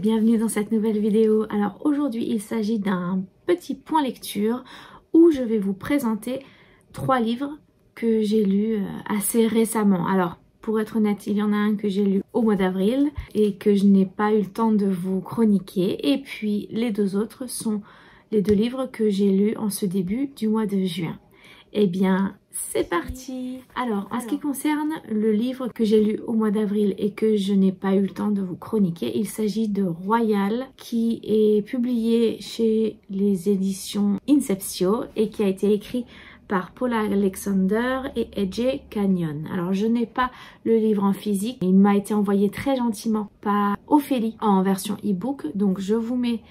bienvenue dans cette nouvelle vidéo. Alors aujourd'hui il s'agit d'un petit point lecture où je vais vous présenter 3 livres que j'ai lus assez récemment. Alors pour être honnête, il y en a un que j'ai lu au mois d'avril et que je n'ai pas eu le temps de vous chroniquer, et puis les 2 autres sont les 2 livres que j'ai lus en ce début du mois de juin. Eh bien, c'est parti! Alors, en ce qui concerne le livre que j'ai lu au mois d'avril et que je n'ai pas eu le temps de vous chroniquer, il s'agit de Royal, qui est publié chez les éditions Inceptio et qui a été écrit par Paula Alexander et EJ Canyon. Alors, je n'ai pas le livre en physique, il m'a été envoyé très gentiment par Ophélie en version e-book, donc je vous mets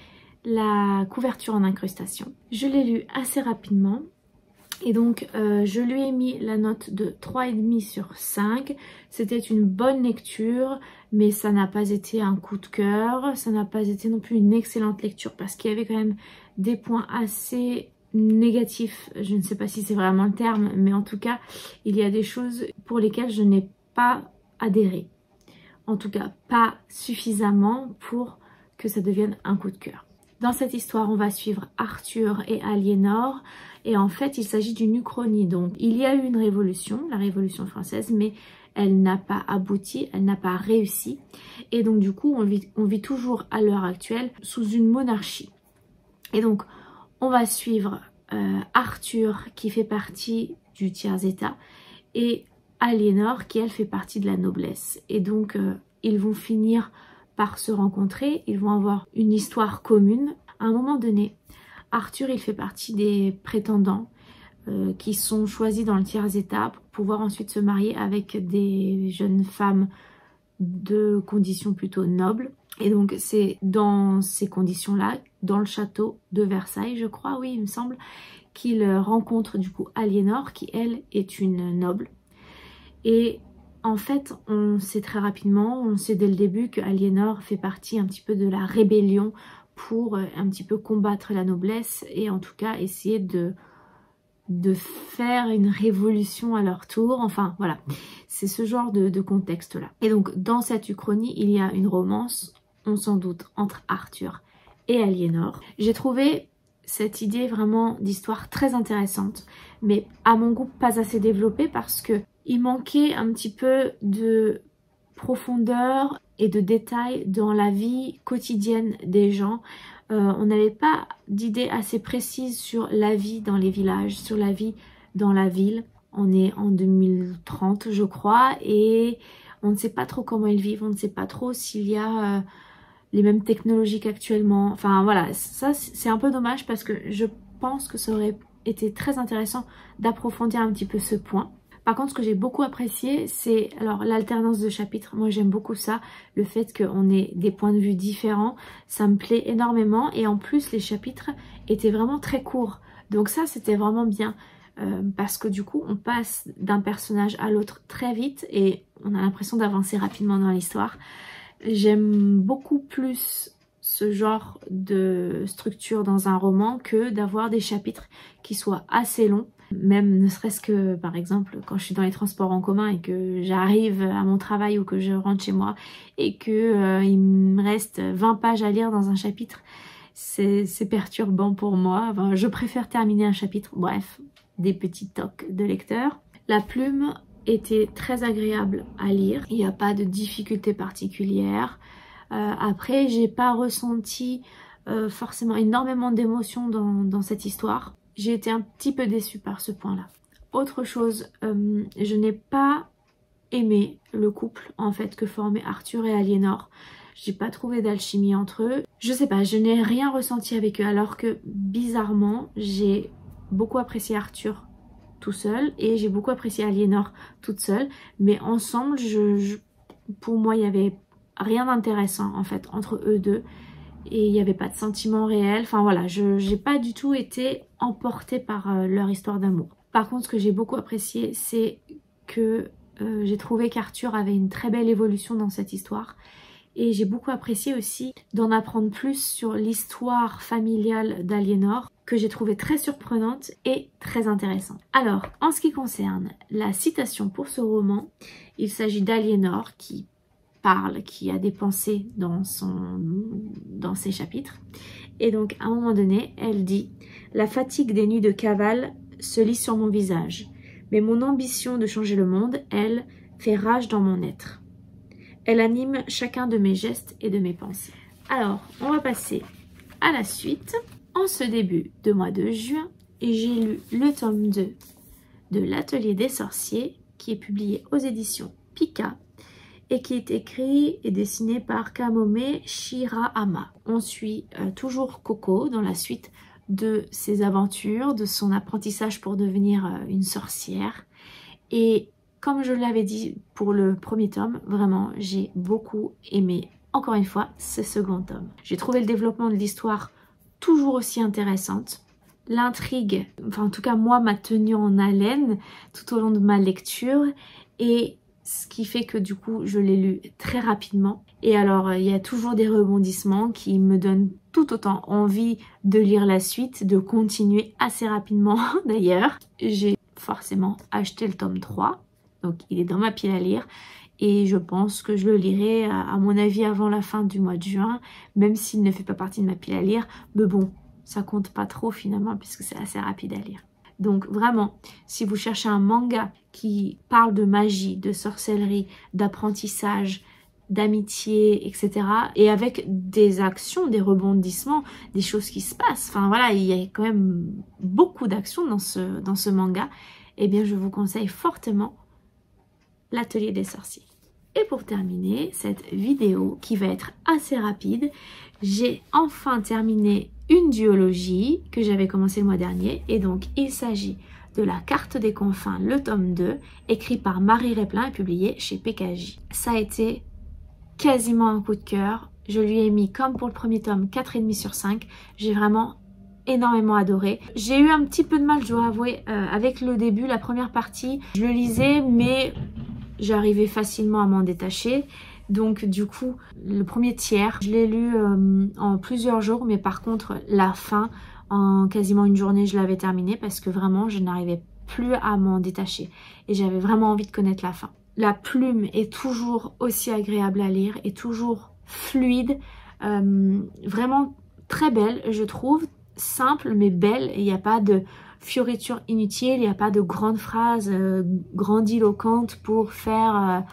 la couverture en incrustation. Je l'ai lu assez rapidement. Et donc, je lui ai mis la note de 3,5 sur 5. C'était une bonne lecture, mais ça n'a pas été un coup de cœur. Ça n'a pas été non plus une excellente lecture parce qu'il y avait quand même des points assez négatifs. Je ne sais pas si c'est vraiment le terme, mais en tout cas, il y a des choses pour lesquelles je n'ai pas adhéré. En tout cas, pas suffisamment pour que ça devienne un coup de cœur. Dans cette histoire, on va suivre Arthur et Aliénor. Et en fait, il s'agit d'une uchronie. Donc, il y a eu une révolution, la Révolution française, mais elle n'a pas abouti, elle n'a pas réussi. Et donc, du coup, on vit toujours à l'heure actuelle sous une monarchie. Et donc, on va suivre Arthur, qui fait partie du tiers-état, et Aliénor, qui, elle, fait partie de la noblesse. Et donc, ils vont finir par se rencontrer, ils vont avoir une histoire commune. À un moment donné, Arthur, il fait partie des prétendants qui sont choisis dans le tiers-état pour pouvoir ensuite se marier avec des jeunes femmes de conditions plutôt nobles. Et donc c'est dans ces conditions-là, dans le château de Versailles, je crois, oui, il me semble, qu'il rencontre du coup Aliénor, qui elle est une noble. Et en fait, on sait très rapidement, on sait dès le début que Aliénor fait partie un petit peu de la rébellion pour un petit peu combattre la noblesse et en tout cas essayer de faire une révolution à leur tour. Enfin voilà, c'est ce genre de contexte là. Et donc dans cette uchronie, il y a une romance, on s'en doute, entre Arthur et Aliénor. J'ai trouvé cette idée vraiment d'histoire très intéressante, mais à mon goût pas assez développée parce que il manquait un petit peu de profondeur et de détails dans la vie quotidienne des gens. On n'avait pas d'idée assez précise sur la vie dans les villages, sur la vie dans la ville. On est en 2030 je crois et on ne sait pas trop comment ils vivent, on ne sait pas trop s'il y a les mêmes technologies qu'actuellement. Enfin voilà, ça c'est un peu dommage parce que je pense que ça aurait été très intéressant d'approfondir un petit peu ce point. Par contre, ce que j'ai beaucoup apprécié, c'est alors l'alternance de chapitres. Moi, j'aime beaucoup ça, le fait qu'on ait des points de vue différents. Ça me plaît énormément. Et en plus, les chapitres étaient vraiment très courts. Donc ça, c'était vraiment bien. Parce que du coup, on passe d'un personnage à l'autre très vite et on a l'impression d'avancer rapidement dans l'histoire. J'aime beaucoup plus ce genre de structure dans un roman que d'avoir des chapitres qui soient assez longs. Même ne serait-ce que par exemple quand je suis dans les transports en commun et que j'arrive à mon travail ou que je rentre chez moi et que il me reste 20 pages à lire dans un chapitre, c'est perturbant pour moi. Enfin, je préfère terminer un chapitre. Bref, des petits tocs de lecteur. La plume était très agréable à lire, il n'y a pas de difficulté particulière. Après, j'ai pas ressenti forcément énormément d'émotions dans cette histoire. J'ai été un petit peu déçue par ce point-là. Autre chose, je n'ai pas aimé le couple en fait que formaient Arthur et Aliénor. J'ai pas trouvé d'alchimie entre eux. Je sais pas, je n'ai rien ressenti avec eux alors que bizarrement, j'ai beaucoup apprécié Arthur tout seul et j'ai beaucoup apprécié Aliénor toute seule. Mais ensemble, pour moi, il y avait rien d'intéressant en fait entre eux deux. Et il n'y avait pas de sentiment réel. Enfin voilà, je n'ai pas du tout été emportée par leur histoire d'amour. Par contre, ce que j'ai beaucoup apprécié, c'est que j'ai trouvé qu'Arthur avait une très belle évolution dans cette histoire. Et j'ai beaucoup apprécié aussi d'en apprendre plus sur l'histoire familiale d'Aliénor, que j'ai trouvé très surprenante et très intéressante. Alors, en ce qui concerne la citation pour ce roman, il s'agit d'Aliénor qui parle, qui a des pensées dans ses chapitres. Et donc à un moment donné, elle dit « La fatigue des nuits de cavale se lit sur mon visage, mais mon ambition de changer le monde, elle, fait rage dans mon être. Elle anime chacun de mes gestes et de mes pensées. » Alors, on va passer à la suite. En ce début de mois de juin, j'ai lu le tome 2 de l'Atelier des sorciers, qui est publié aux éditions Pika et qui est écrit et dessiné par Kamome Shirahama. On suit toujours Coco dans la suite de ses aventures, de son apprentissage pour devenir une sorcière. Et comme je l'avais dit pour le premier tome, vraiment j'ai beaucoup aimé, encore une fois, ce second tome. J'ai trouvé le développement de l'histoire toujours aussi intéressante. L'intrigue, enfin en tout cas moi, m'a tenue en haleine tout au long de ma lecture, et ce qui fait que du coup je l'ai lu très rapidement. Et alors il y a toujours des rebondissements qui me donnent tout autant envie de lire la suite, de continuer assez rapidement d'ailleurs. J'ai forcément acheté le tome 3, donc il est dans ma pile à lire. Et je pense que je le lirai à mon avis avant la fin du mois de juin, même s'il ne fait pas partie de ma pile à lire. Mais bon, ça compte pas trop finalement puisque c'est assez rapide à lire. Donc vraiment, si vous cherchez un manga qui parle de magie, de sorcellerie, d'apprentissage, d'amitié, etc. et avec des actions, des rebondissements, des choses qui se passent, enfin voilà, il y a quand même beaucoup d'actions dans ce manga, eh bien je vous conseille fortement l'Atelier des sorciers. Et pour terminer cette vidéo qui va être assez rapide, j'ai enfin terminé une duologie que j'avais commencé le mois dernier, et donc il s'agit de La Carte des Confins, le tome 2, écrit par Marie Replin et publié chez PKJ. Ça a été quasiment un coup de cœur. Je lui ai mis, comme pour le premier tome, 4,5 sur 5. J'ai vraiment énormément adoré. J'ai eu un petit peu de mal, je dois avouer, avec le début, la première partie. Je le lisais, mais j'arrivais facilement à m'en détacher. Donc du coup, le premier tiers, je l'ai lu en plusieurs jours, mais par contre, la fin, en quasiment une journée, je l'avais terminé parce que vraiment, je n'arrivais plus à m'en détacher. Et j'avais vraiment envie de connaître la fin. La plume est toujours aussi agréable à lire, est toujours fluide, vraiment très belle, je trouve, simple mais belle. Il n'y a pas de fioritures inutiles, il n'y a pas de grandes phrases grandiloquentes pour faire,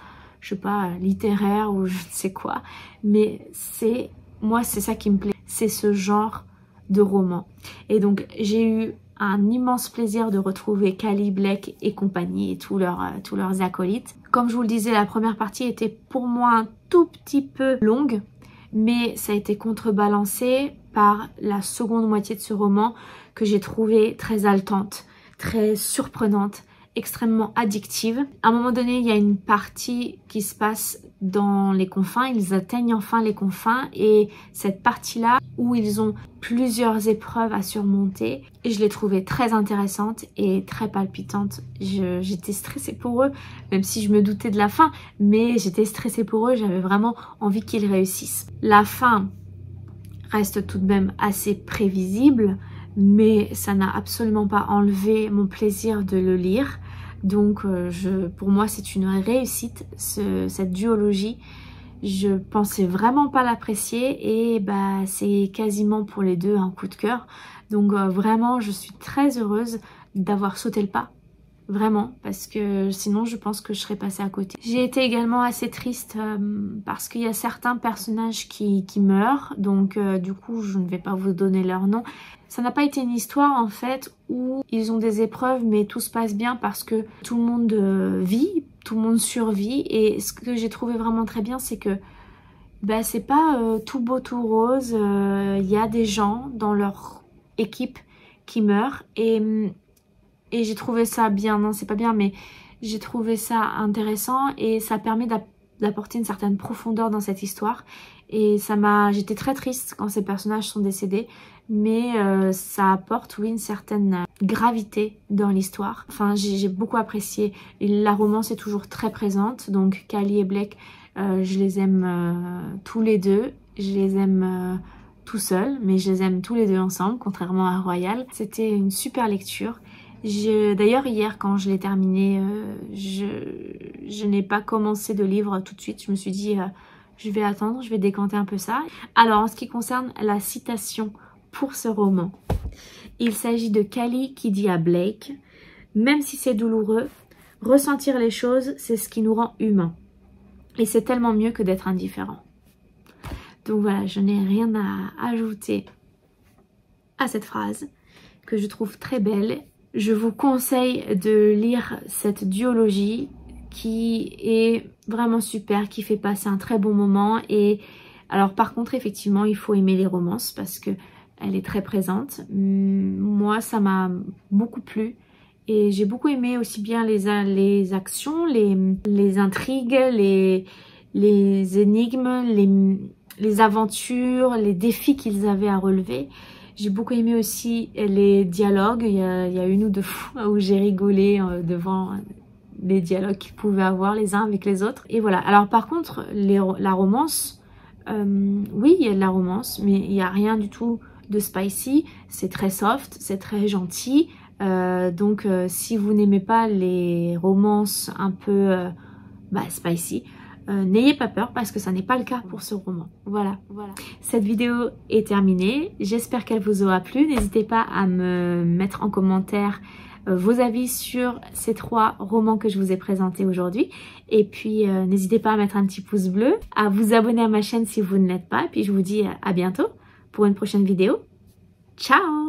je sais pas, littéraire ou je ne sais quoi. Mais moi, c'est ça qui me plaît, c'est ce genre de roman. Et donc, j'ai eu un immense plaisir de retrouver Kali, Blake et compagnie et tous leurs acolytes. Comme je vous le disais, la première partie était pour moi un tout petit peu longue, mais ça a été contrebalancé par la seconde moitié de ce roman que j'ai trouvé très haletante, très surprenante, extrêmement addictive. À un moment donné, il y a une partie qui se passe dans les confins, ils atteignent enfin les confins, et cette partie-là où ils ont plusieurs épreuves à surmonter, et je l'ai trouvée très intéressante et très palpitante. J'étais stressée pour eux, même si je me doutais de la fin, mais j'étais stressée pour eux, j'avais vraiment envie qu'ils réussissent. La fin reste tout de même assez prévisible, mais ça n'a absolument pas enlevé mon plaisir de le lire. Donc pour moi c'est une réussite, cette duologie. Je pensais vraiment pas l'apprécier, et bah c'est quasiment pour les deux un coup de cœur. Donc vraiment je suis très heureuse d'avoir sauté le pas. Vraiment, parce que sinon je pense que je serais passée à côté. J'ai été également assez triste parce qu'il y a certains personnages qui meurent, donc du coup je ne vais pas vous donner leur nom. Ça n'a pas été une histoire en fait où ils ont des épreuves mais tout se passe bien parce que tout le monde vit, tout le monde survit, et ce que j'ai trouvé vraiment très bien c'est que bah, c'est pas tout beau tout rose, il y a des gens dans leur équipe qui meurent, et j'ai trouvé ça bien, non c'est pas bien, mais j'ai trouvé ça intéressant, et ça permet d'apporter une certaine profondeur dans cette histoire. Et j'étais très triste quand ces personnages sont décédés, mais ça apporte oui une certaine gravité dans l'histoire. Enfin j'ai beaucoup apprécié, la romance est toujours très présente, donc Kali et Blake, je les aime tous les deux, je les aime tout seuls, mais je les aime tous les deux ensemble, contrairement à Royal. C'était une super lecture. D'ailleurs hier quand je l'ai terminé, je n'ai pas commencé de livre tout de suite. Je me suis dit je vais attendre, je vais décanter un peu ça. Alors en ce qui concerne la citation pour ce roman, il s'agit de Callie qui dit à Blake: même si c'est douloureux, ressentir les choses, c'est ce qui nous rend humains. Et c'est tellement mieux que d'être indifférent. Donc voilà, je n'ai rien à ajouter à cette phrase que je trouve très belle. Je vous conseille de lire cette duologie qui est vraiment super, qui fait passer un très bon moment. Et alors par contre, effectivement, il faut aimer les romances parce que elle est très présente. Moi, ça m'a beaucoup plu. Et j'ai beaucoup aimé aussi bien les actions, les intrigues, les énigmes, les aventures, les défis qu'ils avaient à relever. J'ai beaucoup aimé aussi les dialogues. Il y a une ou deux fois où j'ai rigolé devant les dialogues qu'ils pouvaient avoir les uns avec les autres. Et voilà. Alors par contre, la romance, oui, il y a de la romance, mais il n'y a rien du tout de spicy. C'est très soft, c'est très gentil. Donc si vous n'aimez pas les romances un peu spicy, n'ayez pas peur parce que ça n'est pas le cas pour ce roman. Voilà. Cette vidéo est terminée. J'espère qu'elle vous aura plu. N'hésitez pas à me mettre en commentaire vos avis sur ces 3 romans que je vous ai présentés aujourd'hui. Et puis n'hésitez pas à mettre un petit pouce bleu, à vous abonner à ma chaîne si vous ne l'êtes pas. Et puis je vous dis à bientôt pour une prochaine vidéo. Ciao!